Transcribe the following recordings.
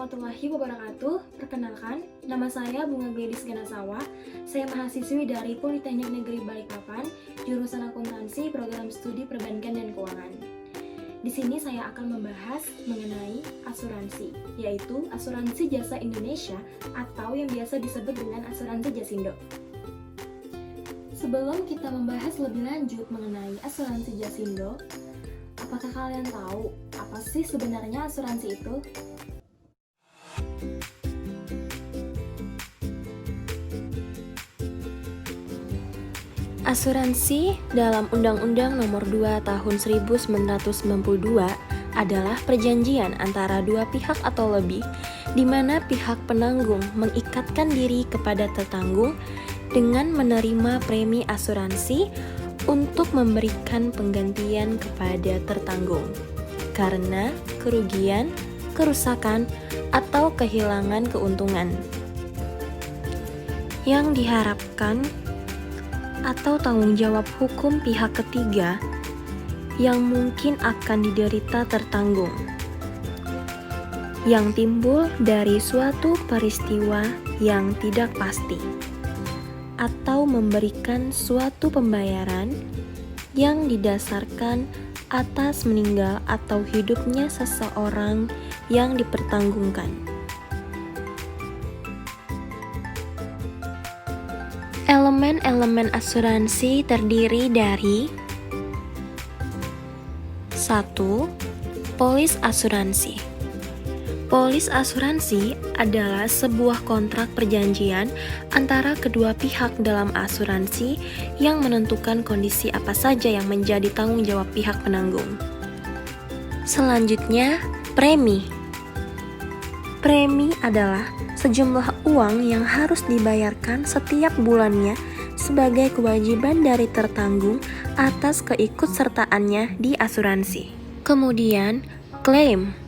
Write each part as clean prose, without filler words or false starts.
warahmatullahi wabarakatuh. Perkenalkan, nama saya Bunga Gladys Ganasawa. Saya mahasiswi dari Politeknik Negeri Balikpapan, jurusan Akuntansi, Program Studi Perbankan dan Keuangan. Di sini saya akan membahas mengenai asuransi, yaitu Asuransi Jasa Indonesia atau yang biasa disebut dengan Asuransi Jasindo. Sebelum kita membahas lebih lanjut mengenai Asuransi Jasindo, apakah kalian tahu apa sih sebenarnya asuransi itu? Asuransi dalam Undang-Undang Nomor 2 Tahun 1992 adalah perjanjian antara dua pihak atau lebih, di mana pihak penanggung mengikatkan diri kepada tertanggung dengan menerima premi asuransi untuk memberikan penggantian kepada tertanggung karena kerugian, kerusakan, atau kehilangan keuntungan. Yang diharapkan atau tanggung jawab hukum pihak ketiga yang mungkin akan diderita tertanggung yang timbul dari suatu peristiwa yang tidak pasti atau memberikan suatu pembayaran yang didasarkan atas meninggal atau hidupnya seseorang yang dipertanggungkan. Elemen-elemen asuransi terdiri dari 1. Polis asuransi. Polis asuransi adalah sebuah kontrak perjanjian antara kedua pihak dalam asuransi yang menentukan kondisi apa saja yang menjadi tanggung jawab pihak penanggung. Selanjutnya, premi. Premi adalah sejumlah uang yang harus dibayarkan setiap bulannya sebagai kewajiban dari tertanggung atas keikutsertaannya di asuransi. Kemudian, klaim.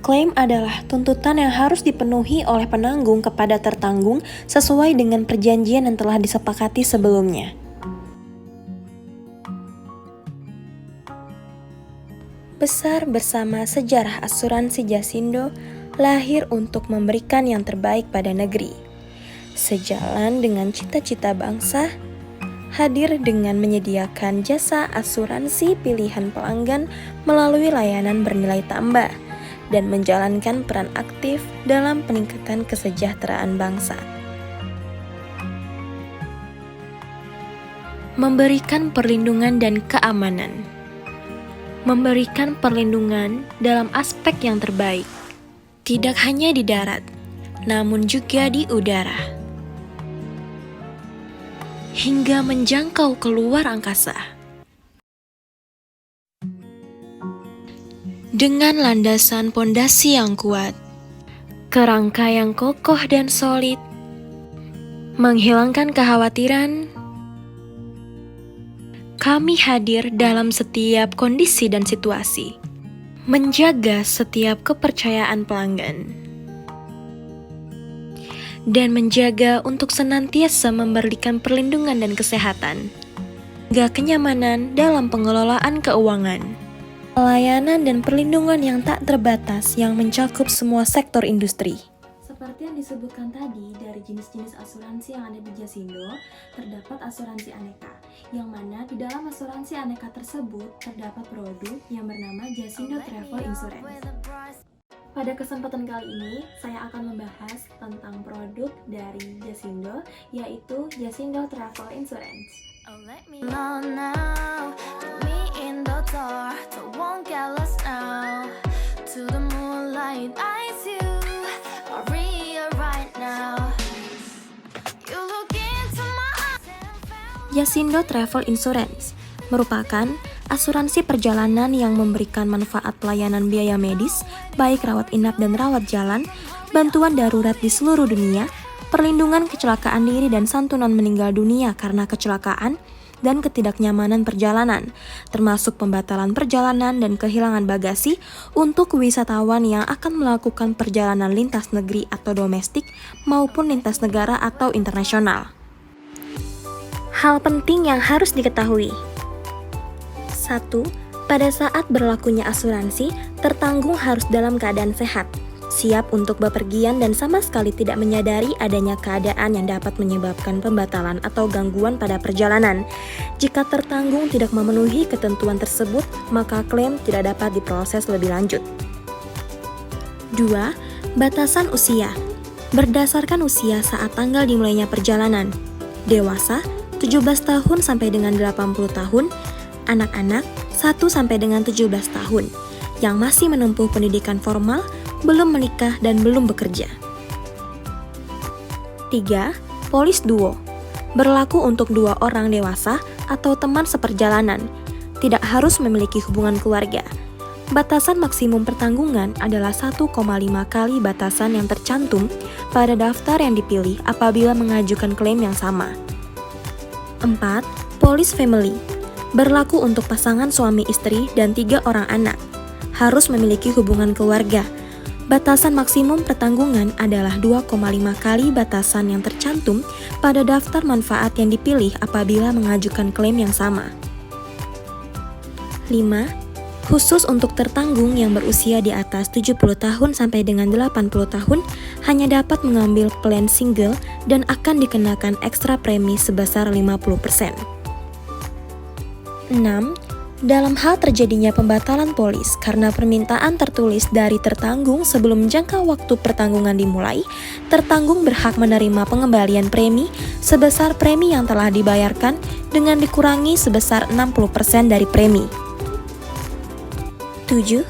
Klaim adalah tuntutan yang harus dipenuhi oleh penanggung kepada tertanggung sesuai dengan perjanjian yang telah disepakati sebelumnya. Besar bersama sejarah asuransi Jasindo lahir untuk memberikan yang terbaik pada negeri. Sejalan dengan cita-cita bangsa, hadir dengan menyediakan jasa asuransi pilihan pelanggan melalui layanan bernilai tambah dan menjalankan peran aktif dalam peningkatan kesejahteraan bangsa. Memberikan perlindungan dan keamanan. Memberikan perlindungan dalam aspek yang terbaik, tidak hanya di darat, namun juga di udara, hingga menjangkau keluar angkasa. Dengan landasan pondasi yang kuat, kerangka yang kokoh dan solid, menghilangkan kekhawatiran, kami hadir dalam setiap kondisi dan situasi, menjaga setiap kepercayaan pelanggan, dan menjaga untuk senantiasa memberikan perlindungan dan kesehatan, hingga kenyamanan dalam pengelolaan keuangan, pelayanan dan perlindungan yang tak terbatas yang mencakup semua sektor industri. Seperti yang disebutkan tadi, dari jenis-jenis asuransi yang ada di Jasindo, terdapat asuransi aneka, yang mana di dalam asuransi aneka tersebut terdapat produk yang bernama Jasindo Travel Insurance. Pada kesempatan kali ini, saya akan membahas tentang produk dari Jasindo, yaitu Jasindo Travel Insurance. Jasindo Travel Insurance merupakan asuransi perjalanan yang memberikan manfaat pelayanan biaya medis, baik rawat inap dan rawat jalan, bantuan darurat di seluruh dunia, perlindungan kecelakaan diri dan santunan meninggal dunia karena kecelakaan, dan ketidaknyamanan perjalanan, termasuk pembatalan perjalanan dan kehilangan bagasi untuk wisatawan yang akan melakukan perjalanan lintas negeri atau domestik maupun lintas negara atau internasional. Hal penting yang harus diketahui. 1. Pada saat berlakunya asuransi, tertanggung harus dalam keadaan sehat. siap untuk bepergian dan sama sekali tidak menyadari adanya keadaan yang dapat menyebabkan pembatalan atau gangguan pada perjalanan. Jika tertanggung tidak memenuhi ketentuan tersebut, maka klaim tidak dapat diproses lebih lanjut. 2. Batasan usia. Berdasarkan usia saat tanggal dimulainya perjalanan. Dewasa, 17 tahun sampai dengan 80 tahun, anak-anak, 1 sampai dengan 17 tahun, yang masih menempuh pendidikan formal, belum menikah dan belum bekerja. 3. Polis duo. Berlaku untuk 2 orang dewasa atau teman seperjalanan. Tidak harus memiliki hubungan keluarga. Batasan maksimum pertanggungan adalah 1,5 kali batasan yang tercantum pada daftar yang dipilih apabila mengajukan klaim yang sama. 4. Polis family. Berlaku untuk pasangan suami istri dan 3 orang anak. Harus memiliki hubungan keluarga. Batasan maksimum pertanggungan adalah 2,5 kali batasan yang tercantum pada daftar manfaat yang dipilih apabila mengajukan klaim yang sama. 5. Khusus untuk tertanggung yang berusia di atas 70 tahun sampai dengan 80 tahun hanya dapat mengambil plan single dan akan dikenakan ekstra premi sebesar 50%. 6. Dalam hal terjadinya pembatalan polis karena permintaan tertulis dari tertanggung sebelum jangka waktu pertanggungan dimulai, tertanggung berhak menerima pengembalian premi sebesar premi yang telah dibayarkan dengan dikurangi sebesar 60% dari premi. 7.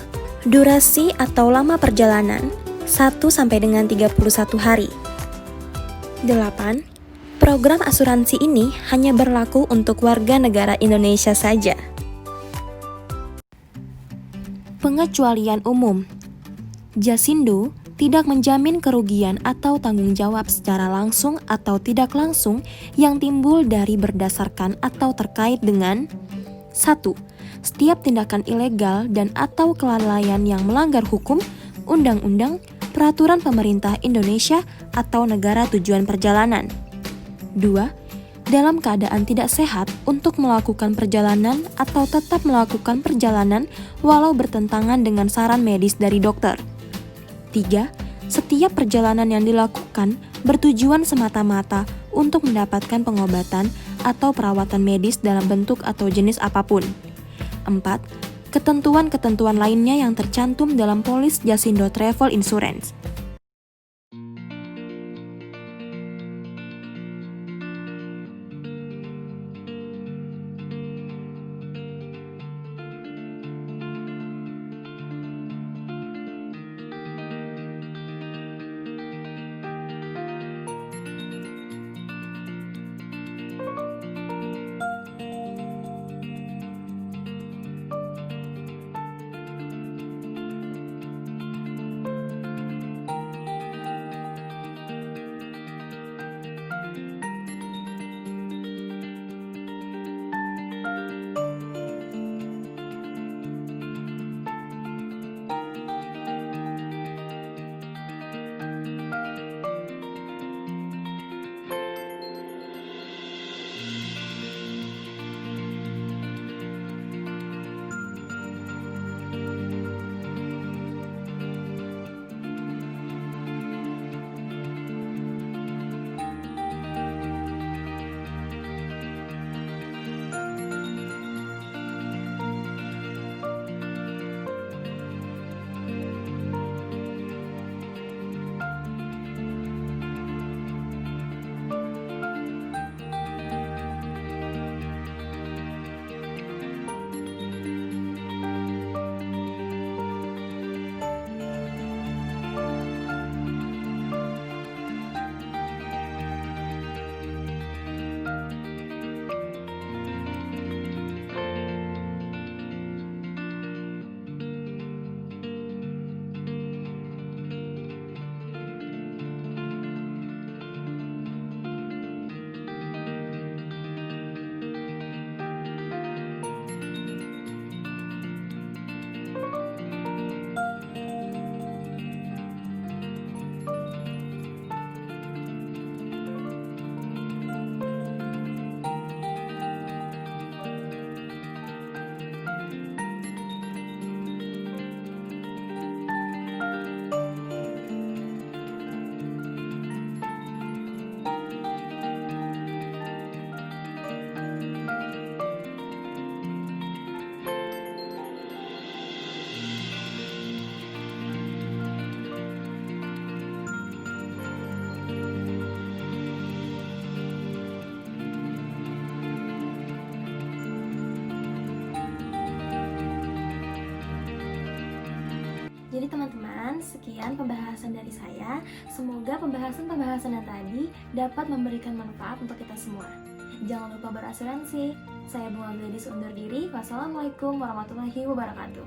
Durasi atau lama perjalanan 1 sampai dengan 31 hari. 8. Program asuransi ini hanya berlaku untuk warga negara Indonesia saja. Pengecualian umum. Jasindo tidak menjamin kerugian atau tanggung jawab secara langsung atau tidak langsung yang timbul dari berdasarkan atau terkait dengan 1. Setiap tindakan ilegal dan atau kelalaian yang melanggar hukum, undang-undang, peraturan pemerintah Indonesia atau negara tujuan perjalanan. 2. Dalam keadaan tidak sehat untuk melakukan perjalanan atau tetap melakukan perjalanan walau bertentangan dengan saran medis dari dokter. 3. Setiap perjalanan yang dilakukan bertujuan semata-mata untuk mendapatkan pengobatan atau perawatan medis dalam bentuk atau jenis apapun. 4. Ketentuan-ketentuan lainnya yang tercantum dalam polis Jasindo Travel Insurance. sekian pembahasan dari saya. Semoga pembahasan-pembahasan yang tadi dapat memberikan manfaat untuk kita semua. Jangan lupa berasuransi. Saya Bunga Gladys undur diri. Wassalamualaikum warahmatullahi wabarakatuh.